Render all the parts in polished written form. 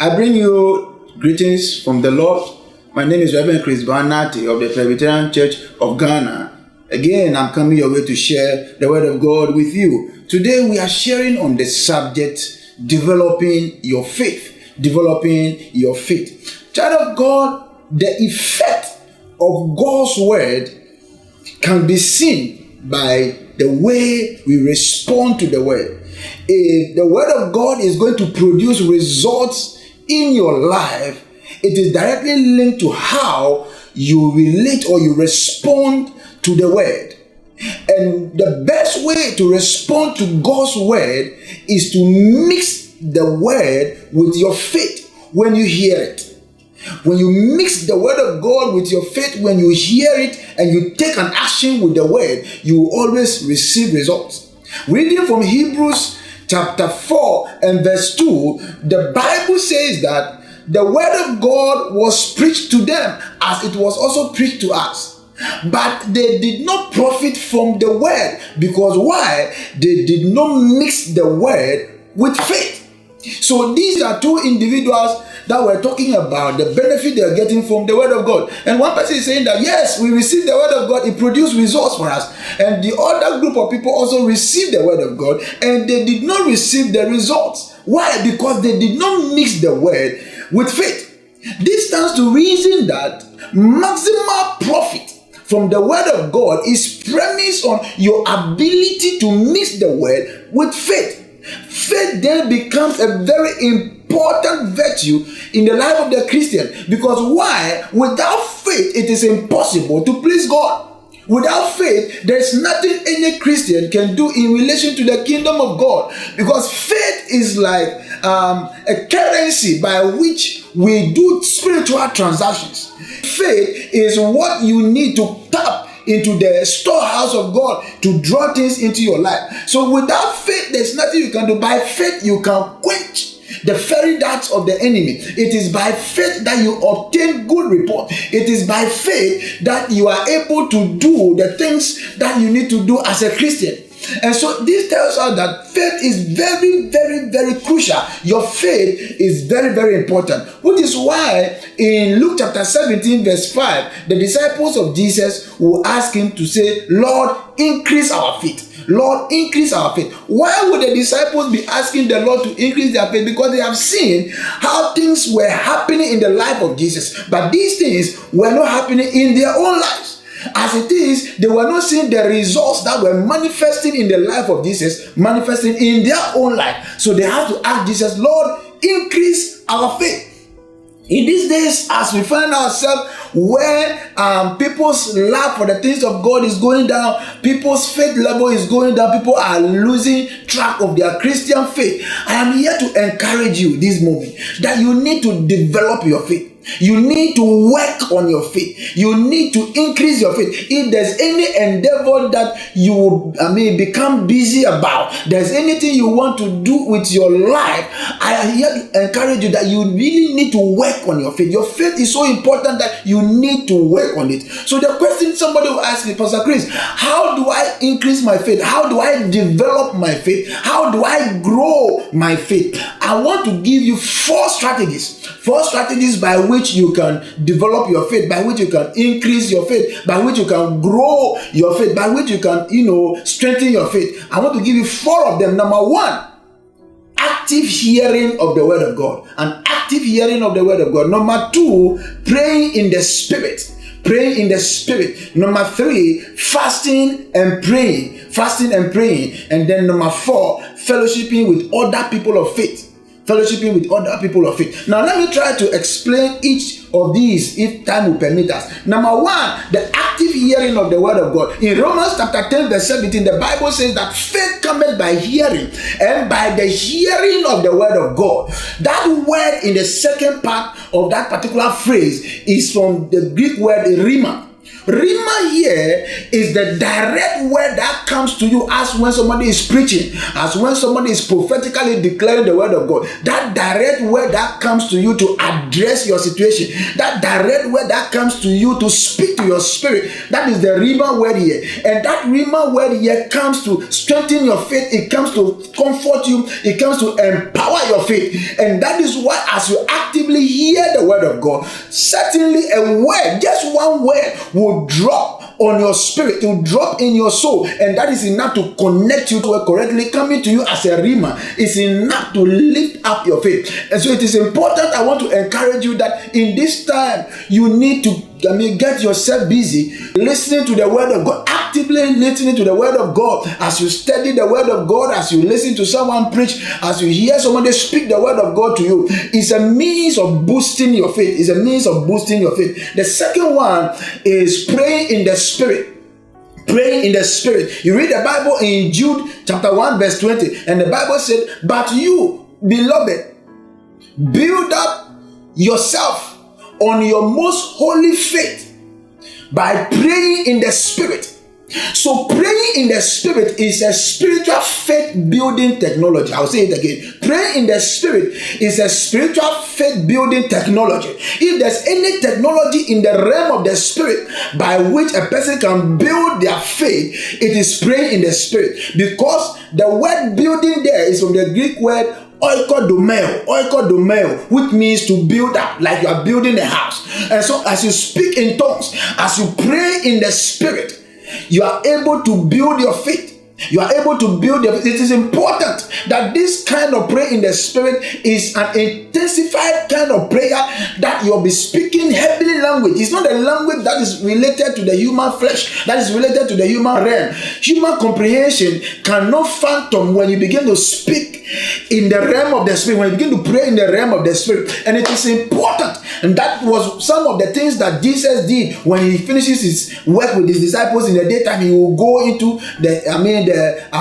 I bring you greetings from the Lord. My name is Reverend Chris Barnati of the Presbyterian Church of Ghana. Again, I'm coming your way to share the Word of God with you. Today, we are sharing on the subject, developing your faith. Developing your faith. Child of God, the effect of God's Word can be seen by the way we respond to the Word. If the Word of God is going to produce results in your life, it is directly linked to how you relate or you respond to the Word. And the best way to respond to God's Word is to mix the Word with your faith when you hear it. When you mix the Word of God with your faith, when you hear it and you take an action with the Word, you will always receive results. Reading from Hebrews chapter 4 and verse 2, the Bible says that the Word of God was preached to them as it was also preached to us. But they did not profit from the Word because why? They did not mix the Word with faith. So these are two individuals that we're talking about, the benefit they're getting from the Word of God. And one person is saying that, yes, we received the Word of God, it produced results for us. And the other group of people also received the Word of God, and they did not receive the results. Why? Because they did not mix the Word with faith. This stands to reason that maximal profit from the Word of God is premised on your ability to mix the Word with faith. Faith then becomes a very important virtue in the life of the Christian. Because why? Without faith, it is impossible to please God. Without faith, there is nothing any Christian can do in relation to the kingdom of God. Because faith is like a currency by which we do spiritual transactions. Faith is what you need to tap into the storehouse of God to draw things into your life. So without faith, there's nothing you can do. By faith, you can quench the fiery darts of the enemy. It is by faith that you obtain good report. It is by faith that you are able to do the things that you need to do as a Christian. And so this tells us that faith is very, very, very crucial. Your faith is very, very important. Which is why in Luke chapter 17 verse 5, the disciples of Jesus will ask him to say, Lord, increase our faith. Lord, increase our faith. Why would the disciples be asking the Lord to increase their faith? Because they have seen how things were happening in the life of Jesus. But these things were not happening in their own lives. As it is, they were not seeing the results that were manifesting in the life of Jesus, manifesting in their own life. So they had to ask Jesus, Lord, increase our faith. In these days, as we find ourselves where people's love for the things of God is going down, people's faith level is going down, people are losing track of their Christian faith, I am here to encourage you this moment that you need to develop your faith. You need to work on your faith. You need to increase your faith. If there's any endeavor that you become busy about, there's anything you want to do with your life, I am here to encourage you that you really need to work on your faith. Your faith is so important that you need to work on it. So the question somebody will ask me, Pastor Chris, how do I increase my faith? How do I develop my faith? How do I grow my faith? I want to give you four strategies by which you can develop your faith, by which you can increase your faith, by which you can grow your faith, by which you can, strengthen your faith. I want to give you four of them. Number one, active hearing of the Word of God. An active hearing of the Word of God. Number two, praying in the Spirit. Praying in the Spirit. Number three, fasting and praying. And then number four, fellowshipping with other people of faith. Now let me try to explain each of these if time will permit us. Number one, the active hearing of the Word of God. In Romans chapter 10 verse 17, the Bible says that faith cometh by hearing, and by the hearing of the Word of God. That word in the second part of that particular phrase is from the Greek word rhema. Rhema here is the direct word that comes to you as when somebody is preaching, as when somebody is prophetically declaring the word of God. That direct word that comes to you to address your situation, that direct word that comes to you to speak to your spirit, that is the rhema word here. And that rhema word here comes to strengthen your faith, it comes to comfort you, it comes to empower your faith. And that is why, as you actively hear the word of God, certainly a word, just one word, will drop on your spirit, it will drop in your soul, and that is enough to connect you to it correctly. Coming to you as a rhema is enough to lift up your faith. And so it is important. I want to encourage you that in this time you need to get yourself busy listening to the word of God, actively listening to the word of God. As you study the word of God, as you listen to someone preach, as you hear somebody speak the word of God to you, it's a means of boosting your faith. It's a means of boosting your faith. The second one is praying in the spirit. Praying in the spirit. You read the Bible in Jude chapter 1 verse 20, and the Bible said, "But you, beloved, build up yourself on your most holy faith by praying in the spirit." So praying in the spirit is a spiritual faith building technology. I'll say it again. Praying in the spirit is a spiritual faith building technology. If there's any technology in the realm of the spirit by which a person can build their faith, it is praying in the spirit. Because the word building there is from the Greek word oikodomeo, which means to build up, like you are building a house. And so as you speak in tongues, as you pray in the spirit, you are able to build your faith. You are able to build your faith. It is important that this kind of prayer in the spirit is an intensified kind of prayer, that you'll be speaking heavenly language. It's not a language that is related to the human flesh, that is related to the human realm. Human comprehension cannot fathom when you begin to speak in the realm of the spirit, when you begin to pray in the realm of the spirit. And it is important, and that was some of the things that Jesus did when he finishes his work with his disciples in the daytime. He will go into the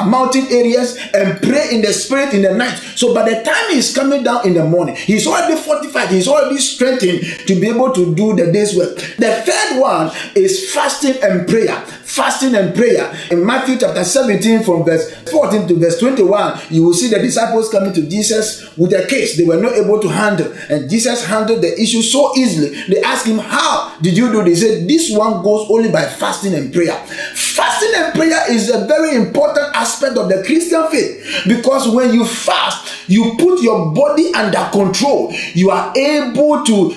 mountain areas and pray in the spirit in the night. So by the time he's coming down in the morning, he's already fortified, he's already strengthened to be able to do the day's work. The third one is fasting and prayer. Fasting and prayer. In Matthew chapter 17 from verse 14 to verse 21, you will see the disciples coming to Jesus with a case they were not able to handle, and Jesus handled the issue so easily. They asked him, "How did you do this?" He said, "This one goes only by fasting and prayer." Fasting and prayer is a very important aspect of the Christian faith, because when you fast, you put your body under control. You are able to,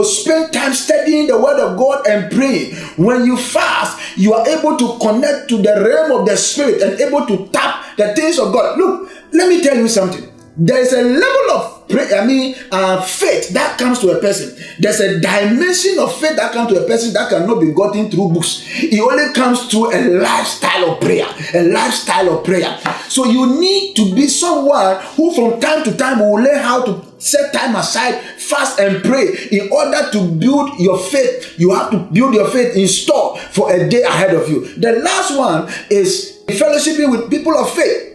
spend time studying the word of God and praying. When you fast, you are able to connect to the realm of the spirit and able to tap the things of God. Look, let me tell you something. There is a level of faith that comes to a person. There's a dimension of faith that comes to a person that cannot be gotten through books. It only comes through a lifestyle of prayer. A lifestyle of prayer. So you need to be someone who from time to time will learn how to set time aside, fast and pray. In order to build your faith, you have to build your faith in store for a day ahead of you. The last one is fellowshipping with people of faith.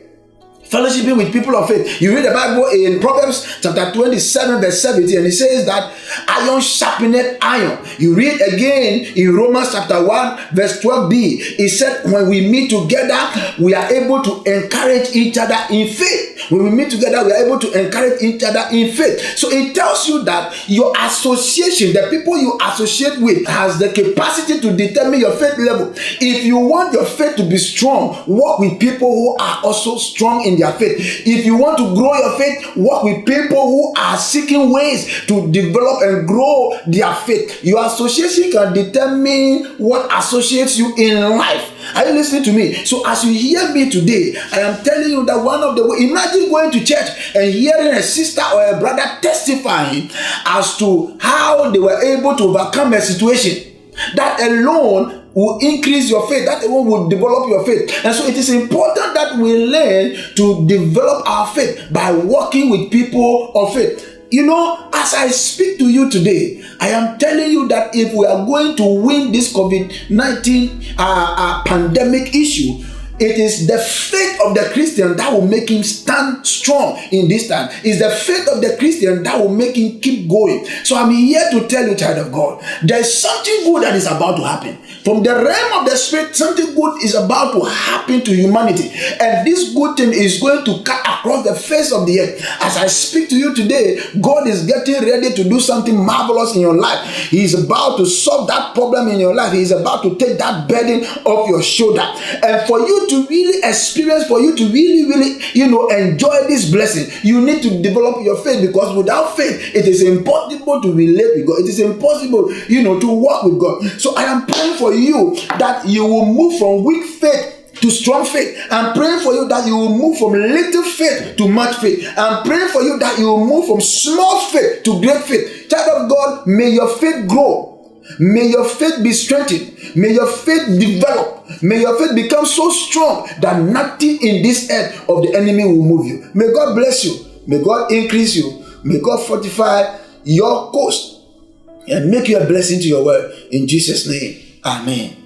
Fellowshipping with people of faith. You read the Bible in Proverbs chapter 27 verse 17, and it says that iron sharpeneth iron. You read again in Romans chapter 1 verse 12b. It said when we meet together, we are able to encourage each other in faith. When we meet together, we are able to encourage each other in faith. So it tells you that your association, the people you associate with, has the capacity to determine your faith level. If you want your faith to be strong, walk with people who are also strong in their faith. If you want to grow your faith, walk with people who are seeking ways to develop and grow their faith. Your association can determine what associates you in life. Are you listening to me? So as you hear me today, I am telling you that one of the ways, imagine going to church and hearing a sister or a brother testifying as to how they were able to overcome a situation. That alone will increase your faith. That alone will develop your faith. And so it is important that we learn to develop our faith by working with people of faith. As I speak to you today, I am telling you that if we are going to win this COVID-19 pandemic issue, it is the faith of the Christian that will make him stand strong in this time. It's the faith of the Christian that will make him keep going. So I'm here to tell you, child of God, there's something good that is about to happen. From the realm of the spirit, something good is about to happen to humanity. And this good thing is going to cut across the face of the earth. As I speak to you today, God is getting ready to do something marvelous in your life. He is about to solve that problem in your life. He is about to take that burden off your shoulder. And for you to really experience, for you to really, enjoy this blessing, you need to develop your faith, because without faith, it is impossible to relate with God. It is impossible, to walk with God. So I am praying for you that you will move from weak faith to strong faith. I'm praying for you that you will move from little faith to much faith. I'm praying for you that you will move from small faith to great faith. Child of God, may your faith grow. May your faith be strengthened. May your faith develop. May your faith become so strong that nothing in this earth of the enemy will move you. May God bless you. May God increase you. May God fortify your coast and make you a blessing to your world. In Jesus' name, amen.